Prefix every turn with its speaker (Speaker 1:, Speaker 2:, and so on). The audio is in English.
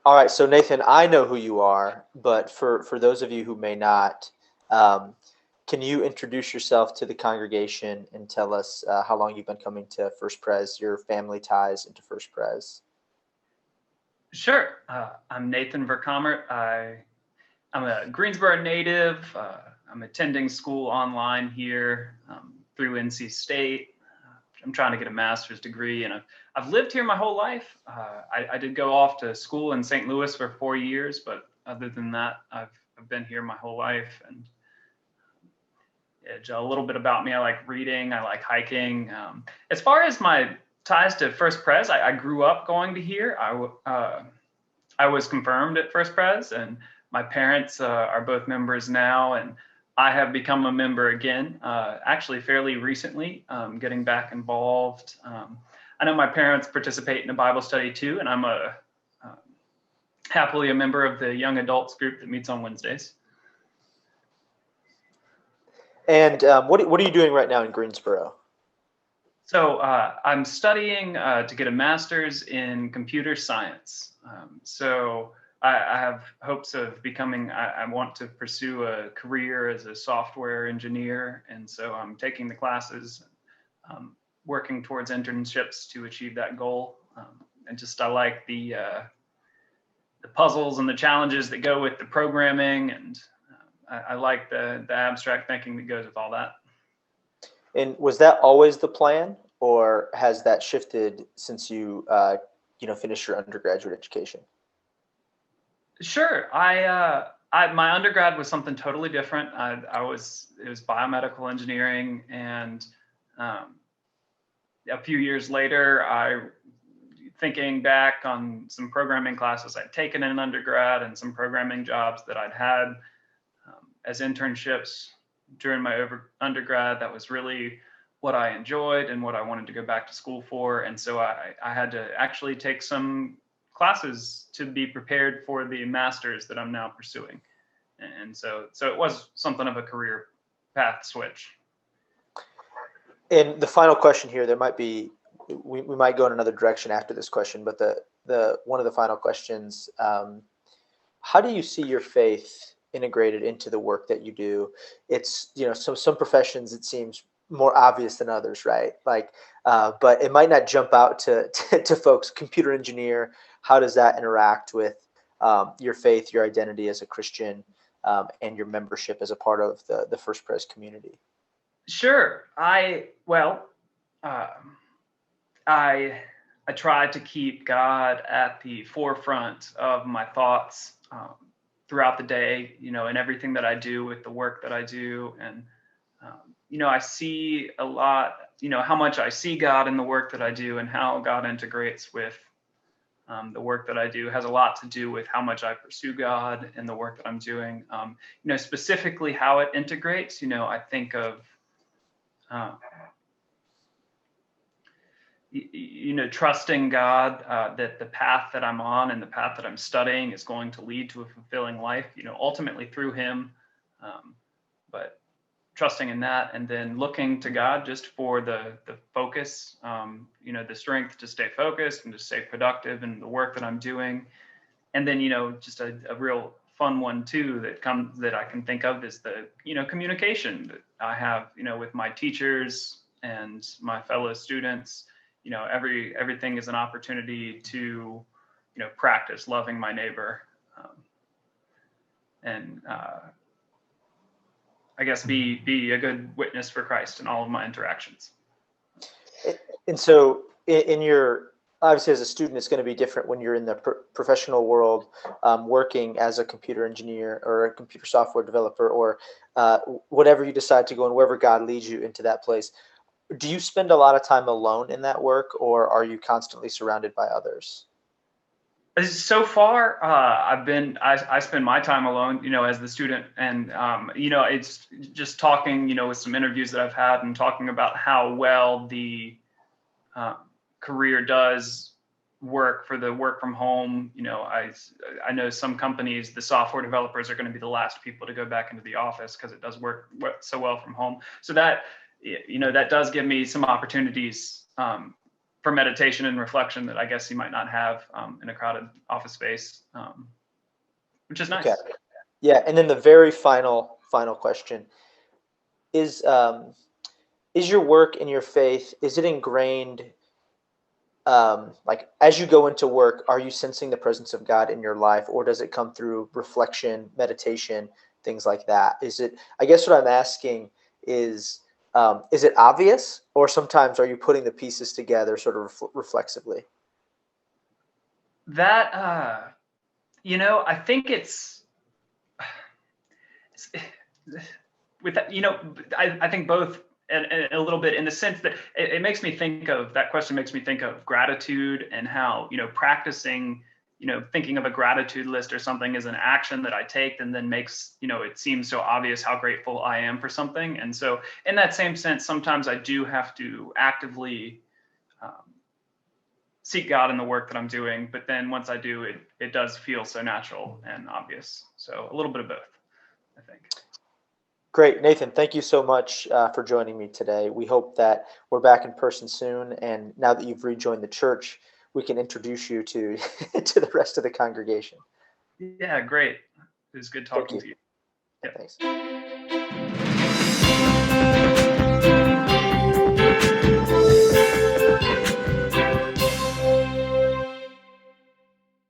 Speaker 1: All right, so Nathan, I know who you are, but for those of you who may not, um, can you introduce yourself to the congregation and tell us how long you've been coming to First Pres, your family ties into First Pres?
Speaker 2: Sure. I'm Nathan Vercaemert. I'm a Greensboro native. I'm attending school online here through NC State. I'm trying to get a master's degree, and I've lived here my whole life. I did go off to school in St. Louis for 4 years, but other than that, I've been here my whole life. And yeah, a little bit about me: I like reading, I like hiking. As far as my ties to First Pres, I grew up going to here. I was confirmed at First Pres, and my parents are both members now, and I have become a member again, actually fairly recently, getting back involved. I know my parents participate in a Bible study too, and I'm uh, happily a member of the young adults group that meets on Wednesdays.
Speaker 1: And what are you doing right now in Greensboro?
Speaker 2: So I'm studying to get a master's in computer science. I have hopes of becoming, I want to pursue a career as a software engineer. And so I'm taking the classes, working towards internships to achieve that goal. And just I like the puzzles and the challenges that go with the programming. And I like the abstract thinking that goes with all that.
Speaker 1: And was that always the plan, or has that shifted since you finished your undergraduate education?
Speaker 2: Sure. My undergrad was something totally different. It was biomedical engineering, and um, a few years later, thinking back on some programming classes I'd taken in undergrad and some programming jobs that I'd had as internships during my undergrad. That was really what I enjoyed and what I wanted to go back to school for. And so I had to actually take some classes to be prepared for the master's that I'm now pursuing. And so it was something of a career path switch.
Speaker 1: And the final question here, we might go in another direction after this question, but the one of the final questions, how do you see your faith integrated into the work that you do? It's, some professions, it seems more obvious than others, right? Like, but it might not jump out to folks. Computer engineer, how does that interact with your faith, your identity as a Christian, and your membership as a part of the First Pres community?
Speaker 2: Sure. Uh, I I try to keep God at the forefront of my thoughts throughout the day, in everything that I do with the work that I do. And I see a lot, how much I see God in the work that I do, and how God integrates with the work that I do has a lot to do with how much I pursue God in the work that I'm doing. Specifically how it integrates, I think of, uh, trusting God, that the path that I'm on and the path that I'm studying is going to lead to a fulfilling life, ultimately through Him. But trusting in that, and then looking to God just for the focus, the strength to stay focused and to stay productive in the work that I'm doing. And then, just a real fun one too that I can think of is the, communication that I have, with my teachers and my fellow students. Everything is an opportunity to, practice loving my neighbor, and I guess be a good witness for Christ in all of my interactions.
Speaker 1: And so, in your obviously as a student, it's going to be different when you're in the professional world, working as a computer engineer or a computer software developer, or whatever you decide to go and wherever God leads you into that place. Do you spend a lot of time alone in that work, or are you constantly surrounded by others?
Speaker 2: So far, I spend my time alone, as the student, and it's just talking, with some interviews that I've had and talking about how well the career does work for the work from home. I know some companies, the software developers are going to be the last people to go back into the office because it does work so well from home. So that, that does give me some opportunities for meditation and reflection that I guess you might not have in a crowded office space, which is nice.
Speaker 1: Okay. Yeah, and then the very final question is your work and your faith, is it ingrained, like as you go into work, are you sensing the presence of God in your life, or does it come through reflection, meditation, things like that? Is it, I guess what I'm asking is it obvious, or sometimes are you putting the pieces together sort of reflexively?
Speaker 2: That I think it's with that, I think both, and a little bit in the sense that it makes me think of, that question makes me think of gratitude, and how, practicing, thinking of a gratitude list or something as an action that I take, and then makes, it seems so obvious how grateful I am for something. And so in that same sense, sometimes I do have to actively seek God in the work that I'm doing. But then once I do, it does feel so natural and obvious. So a little bit of both, I think.
Speaker 1: Great, Nathan. Thank you so much for joining me today. We hope that we're back in person soon, and now that you've rejoined the church, we can introduce you to to the rest of the congregation.
Speaker 2: Yeah, great. It was good
Speaker 1: Thank
Speaker 2: talking
Speaker 1: you.
Speaker 2: to you. Yep.
Speaker 1: Thanks.